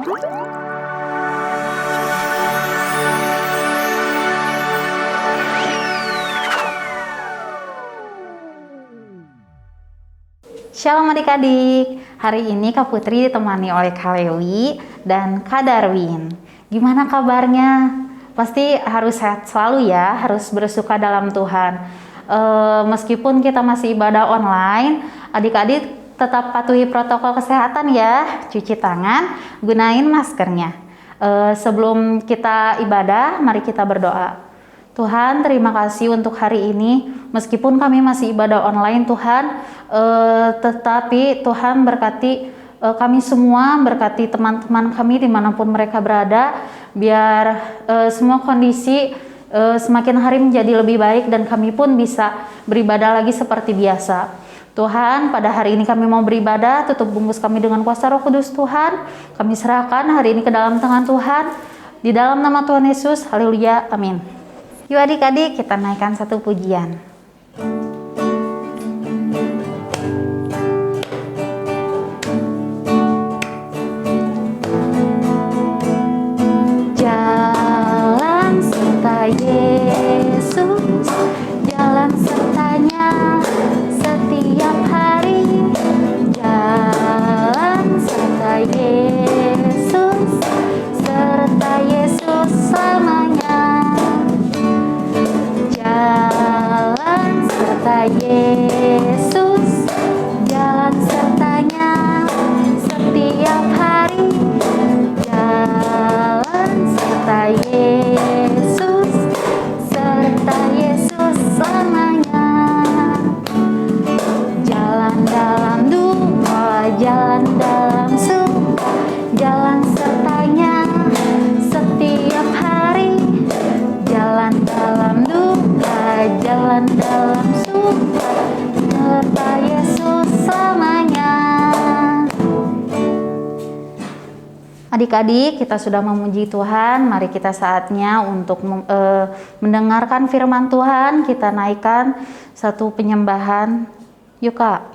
Shalom adik-adik, hari ini Kak Putri ditemani oleh Kak Lewi dan Kak Darwin. Gimana kabarnya? Pasti harus sehat selalu ya, harus bersuka dalam Tuhan. Meskipun kita masih ibadah online, adik-adik tetap patuhi protokol kesehatan ya, cuci tangan, gunain maskernya. Sebelum kita ibadah, mari kita berdoa. Tuhan, terima kasih untuk hari ini. Meskipun kami masih ibadah online, Tuhan, tetapi Tuhan berkati kami semua, berkati teman-teman kami dimanapun mereka berada, biar semua kondisi semakin hari menjadi lebih baik dan kami pun bisa beribadah lagi seperti biasa. Tuhan, pada hari ini kami mau beribadah, tutup bungkus kami dengan kuasa Roh Kudus Tuhan. Kami serahkan hari ini ke dalam tangan Tuhan. Di dalam nama Tuhan Yesus, haleluya, amin. Yuk adik-adik, kita naikkan satu pujian. Jalan serta Yesus, jalan sertanya setiap hari. Jalan serta Yesus, serta Yesus selamanya. Jalan serta Yesus, jalan sertanya setiap hari. Jalan serta Yesus, serta Yesus selamanya. Jalan dalam duka, jalan dalam suka, jalan sertanya setiap hari. Jalan dalam duka, jalan dalam suka, serta Yesus selamanya. Adik-adik, kita sudah memuji Tuhan. Mari kita saatnya untuk mendengarkan firman Tuhan. Kita naikkan satu penyembahan. Yuk Kak.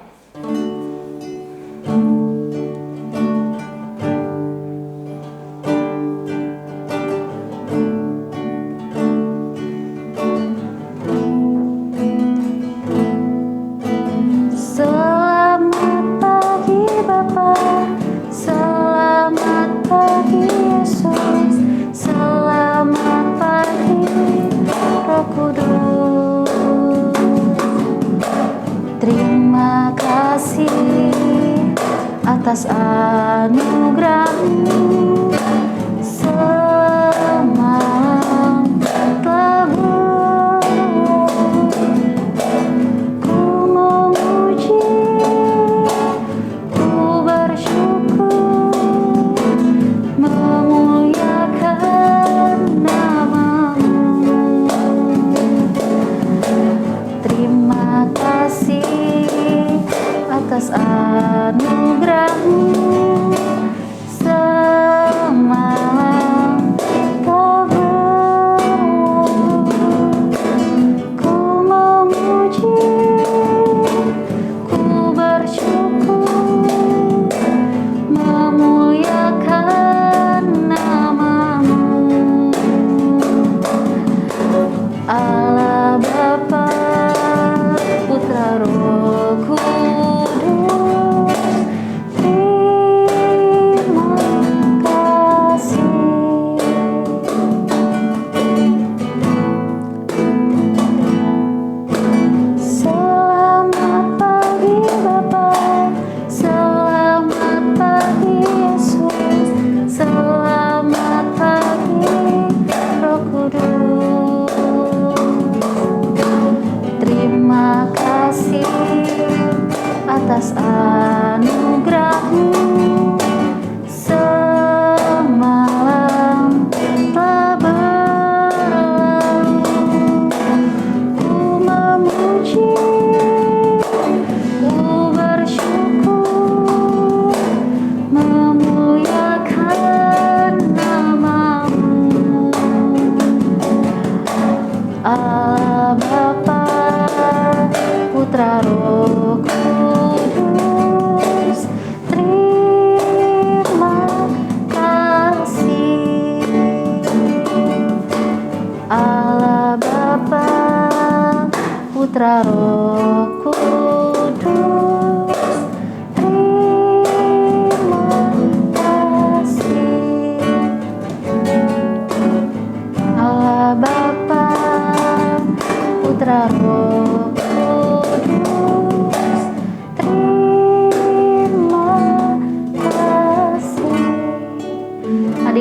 Terima kasih atas anugerah-Mu semalam telah ku memuji, ku bersyukur, memuliakan nama-Mu. Terima kasih atas anugerah-Mu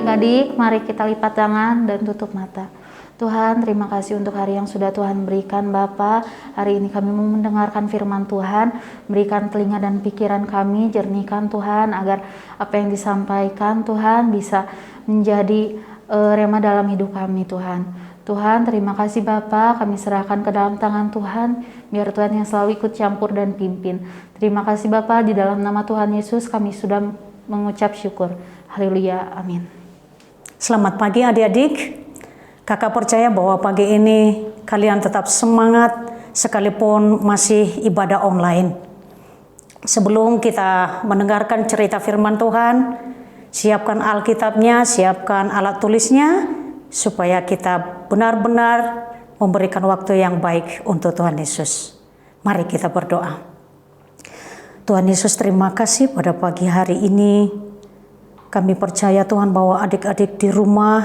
adik-adik, mari kita lipat tangan dan tutup mata. Tuhan, terima kasih untuk hari yang sudah Tuhan berikan Bapa. Hari ini kami mau mendengarkan firman Tuhan. Berikan telinga dan pikiran kami, jernihkan Tuhan, agar apa yang disampaikan Tuhan bisa menjadi rema dalam hidup kami Tuhan. Tuhan, terima kasih Bapa, kami serahkan ke dalam tangan Tuhan, biar Tuhan yang selalu ikut campur dan pimpin. Terima kasih Bapa, di dalam nama Tuhan Yesus kami sudah mengucap syukur. Haleluya, amin. Selamat pagi adik-adik. Kakak percaya bahwa pagi ini kalian tetap semangat sekalipun masih ibadah online. Sebelum kita mendengarkan cerita firman Tuhan, siapkan Alkitabnya, siapkan alat tulisnya, supaya kita benar-benar memberikan waktu yang baik untuk Tuhan Yesus. Mari kita berdoa. Tuhan Yesus, terima kasih pada pagi hari ini. Kami percaya Tuhan bahwa adik-adik di rumah,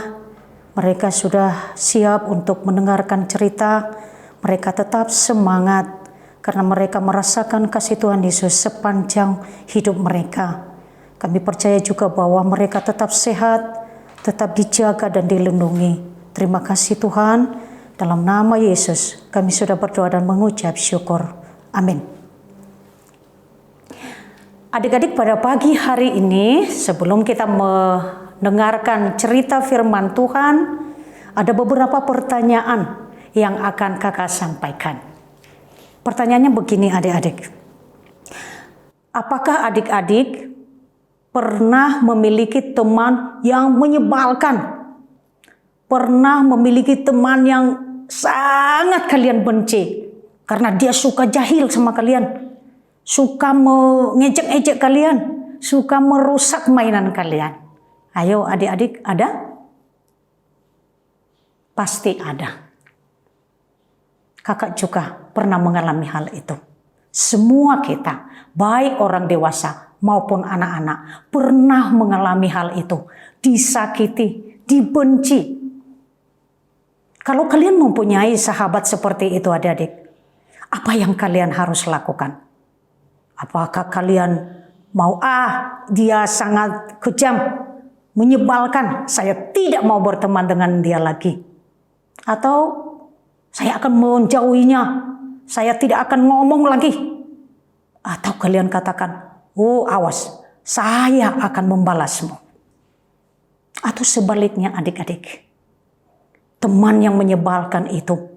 mereka sudah siap untuk mendengarkan cerita. Mereka tetap semangat karena mereka merasakan kasih Tuhan Yesus sepanjang hidup mereka. Kami percaya juga bahwa mereka tetap sehat, tetap dijaga dan dilindungi. Terima kasih Tuhan. Dalam nama Yesus kami sudah berdoa dan mengucap syukur. Amin. Adik-adik, pada pagi hari ini sebelum kita mendengarkan cerita firman Tuhan, ada beberapa pertanyaan yang akan kakak sampaikan. Pertanyaannya begini adik-adik. Apakah adik-adik pernah memiliki teman yang menyebalkan? Pernah memiliki teman yang sangat kalian benci karena dia suka jahil sama kalian, suka mengejek-ejek kalian, suka merusak mainan kalian? Ayo adik-adik, ada? Pasti ada. Kakak juga pernah mengalami hal itu. Semua kita, baik orang dewasa maupun anak-anak, pernah mengalami hal itu. Disakiti, dibenci. Kalau kalian mempunyai sahabat seperti itu adik-adik, apa yang kalian harus lakukan? Apakah kalian mau, dia sangat kejam, menyebalkan, saya tidak mau berteman dengan dia lagi? Atau saya akan menjauhinya, saya tidak akan ngomong lagi? Atau kalian katakan, awas, saya akan membalasmu? Atau sebaliknya adik-adik, teman yang menyebalkan itu,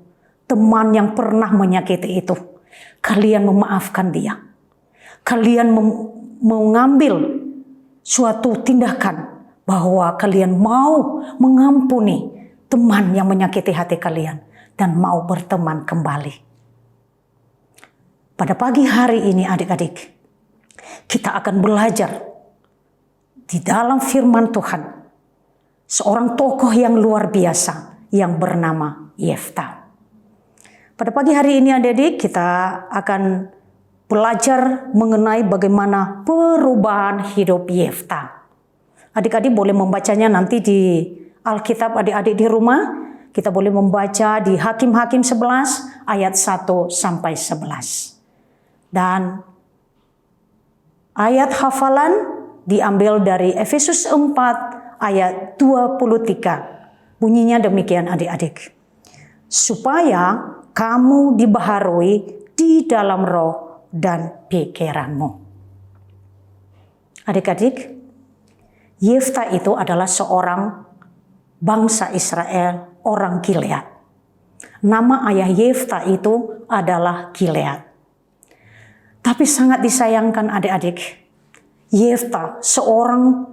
teman yang pernah menyakiti itu, kalian memaafkan dia. Kalian mengambil suatu tindakan bahwa kalian mau mengampuni teman yang menyakiti hati kalian dan mau berteman kembali. Pada pagi hari ini adik-adik, kita akan belajar di dalam firman Tuhan seorang tokoh yang luar biasa yang bernama Yefta. Pada pagi hari ini adik-adik, kita akan belajar mengenai bagaimana perubahan hidup Yefta. Adik-adik boleh membacanya nanti di Alkitab adik-adik di rumah. Kita boleh membaca di Hakim-Hakim 11 ayat 1 sampai 11. Dan ayat hafalan diambil dari Efesus 4 ayat 23. Bunyinya demikian adik-adik. Supaya kamu dibaharui di dalam roh dan pikiranmu. Adik-adik, Yefta itu adalah seorang bangsa Israel, orang Gilead. Nama ayah Yefta itu adalah Gilead. Tapi sangat disayangkan adik-adik, Yefta seorang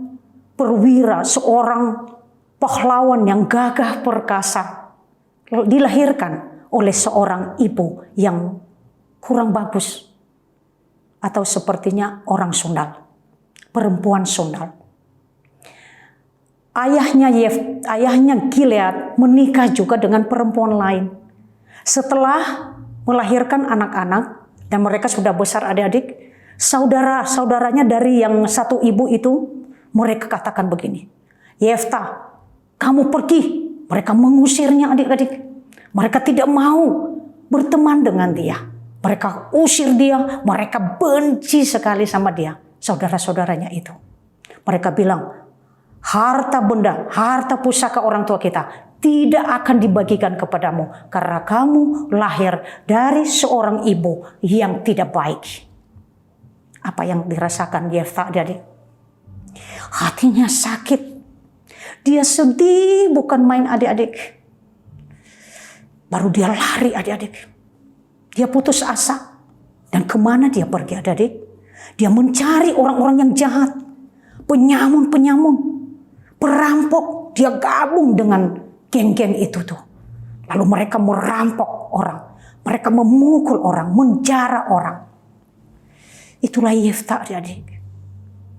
perwira, seorang pahlawan yang gagah perkasa, dilahirkan oleh seorang ibu yang kurang bagus, atau sepertinya orang sundal, perempuan sundal. Ayahnya Gilead menikah juga dengan perempuan lain. Setelah melahirkan anak-anak dan mereka sudah besar adik-adik, saudara-saudaranya dari yang satu ibu itu, mereka katakan begini, Yefta, kamu pergi. Mereka mengusirnya adik-adik. Mereka tidak mau berteman dengan dia. Mereka usir dia, mereka benci sekali sama dia, saudara-saudaranya itu. Mereka bilang, harta benda, harta pusaka orang tua kita tidak akan dibagikan kepadamu karena kamu lahir dari seorang ibu yang tidak baik. Apa yang dirasakan Yefta jadi? Hatinya sakit. Dia sedih bukan main adik-adik. Baru dia lari adik-adik. Dia putus asa. Dan kemana dia pergi adik-adik? Dia mencari orang-orang yang jahat. Penyamun-penyamun. Perampok. Dia gabung dengan geng-geng itu tuh. Lalu mereka merampok orang. Mereka memukul orang. Menjara orang. Itulah Yefta adik-adik.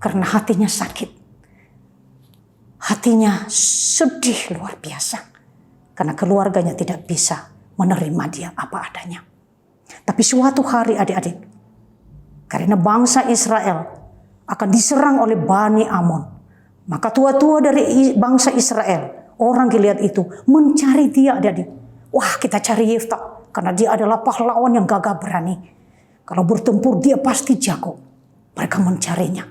Karena hatinya sakit. Hatinya sedih luar biasa. Karena keluarganya tidak bisa menerima dia apa adanya. Tapi suatu hari adik-adik. Karena bangsa Israel akan diserang oleh Bani Amon. Maka tua-tua dari bangsa Israel, orang Gilead itu mencari dia adik-adik. Wah, kita cari Yefta. Karena dia adalah pahlawan yang gagah berani. Kalau bertempur dia pasti jago. Mereka mencarinya.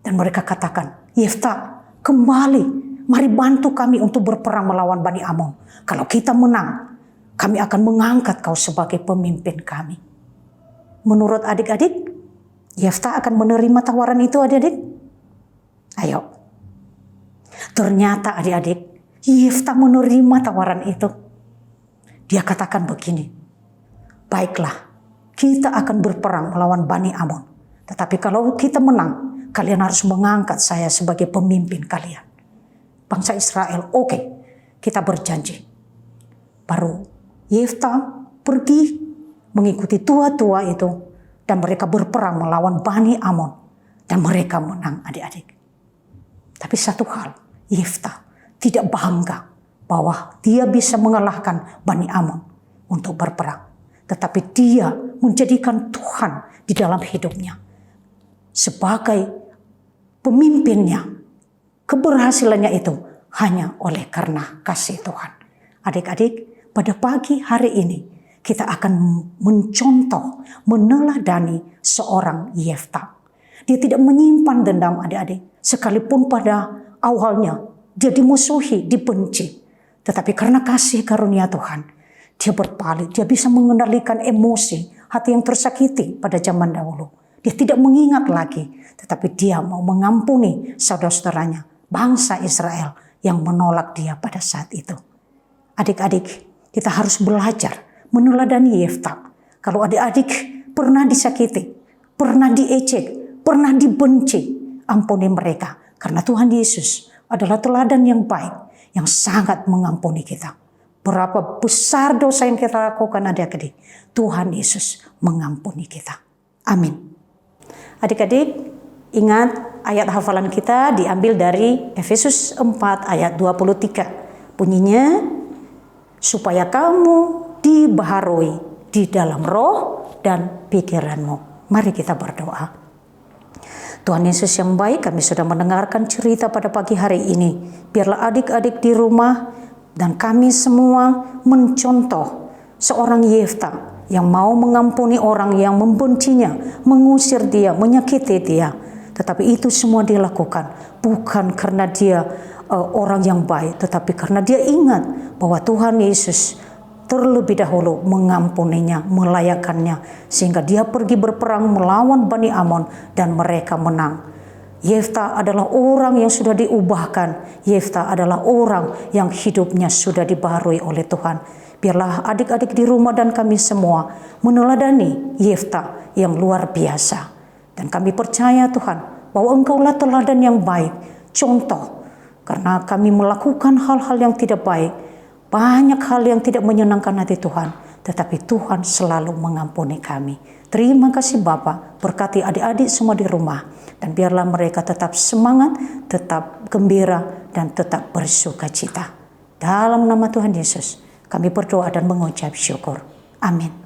Dan mereka katakan, Yefta, kembali, mari bantu kami untuk berperang melawan Bani Amon. Kalau kita menang, kami akan mengangkat kau sebagai pemimpin kami. Menurut adik-adik, Yefta akan menerima tawaran itu adik-adik? Ayo. Ternyata adik-adik, Yefta menerima tawaran itu. Dia katakan begini, baiklah, kita akan berperang melawan Bani Amon. Tetapi kalau kita menang, kalian harus mengangkat saya sebagai pemimpin kalian. Bangsa Israel, oke, kita berjanji. Baru Yefta pergi mengikuti tua-tua itu. Dan mereka berperang melawan Bani Amon. Dan mereka menang adik-adik. Tapi satu hal, Yefta tidak bangga bahwa dia bisa mengalahkan Bani Amon untuk berperang. Tetapi dia menjadikan Tuhan di dalam hidupnya. Sebagai pemimpinnya, keberhasilannya itu hanya oleh karena kasih Tuhan. Adik-adik, pada pagi hari ini kita akan mencontoh, meneladani seorang Yefta. Dia tidak menyimpan dendam adik-adik. Sekalipun pada awalnya dia dimusuhi, dibenci. Tetapi karena kasih karunia Tuhan, dia berpaling. Dia bisa mengendalikan emosi, hati yang tersakiti pada zaman dahulu. Dia tidak mengingat lagi, tetapi dia mau mengampuni saudara-saudaranya, bangsa Israel yang menolak dia pada saat itu. Adik-adik, kita harus belajar meneladani Yefta. Kalau adik-adik pernah disakiti, pernah diejek, pernah dibenci, ampuni mereka. Karena Tuhan Yesus adalah teladan yang baik, yang sangat mengampuni kita. Berapa besar dosa yang kita lakukan adik-adik, Tuhan Yesus mengampuni kita. Amin. Adik-adik, ingat ayat hafalan kita diambil dari Efesus 4 ayat 23. Bunyinya, supaya kamu dibaharui di dalam roh dan pikiranmu. Mari kita berdoa. Tuhan Yesus yang baik, kami sudah mendengarkan cerita pada pagi hari ini. Biarlah adik-adik di rumah dan kami semua mencontoh seorang Yefta yang mau mengampuni orang yang membencinya, mengusir dia, menyakiti dia. Tetapi itu semua dia lakukan bukan karena dia orang yang baik, tetapi karena dia ingat bahwa Tuhan Yesus terlebih dahulu mengampuninya, melayakkannya, sehingga dia pergi berperang melawan Bani Amon dan mereka menang. Yefta adalah orang yang sudah diubahkan. Yefta adalah orang yang hidupnya sudah dibaharui oleh Tuhan. Biarlah adik-adik di rumah dan kami semua meneladani Yefta yang luar biasa. Dan kami percaya Tuhan bahwa Engkaulah teladan yang baik, contoh. Karena kami melakukan hal-hal yang tidak baik, banyak hal yang tidak menyenangkan hati Tuhan, tetapi Tuhan selalu mengampuni kami. Terima kasih Bapa, berkati adik-adik semua di rumah, dan biarlah mereka tetap semangat, tetap gembira, dan tetap bersuka cita. Dalam nama Tuhan Yesus, kami berdoa dan mengucap syukur. Amin.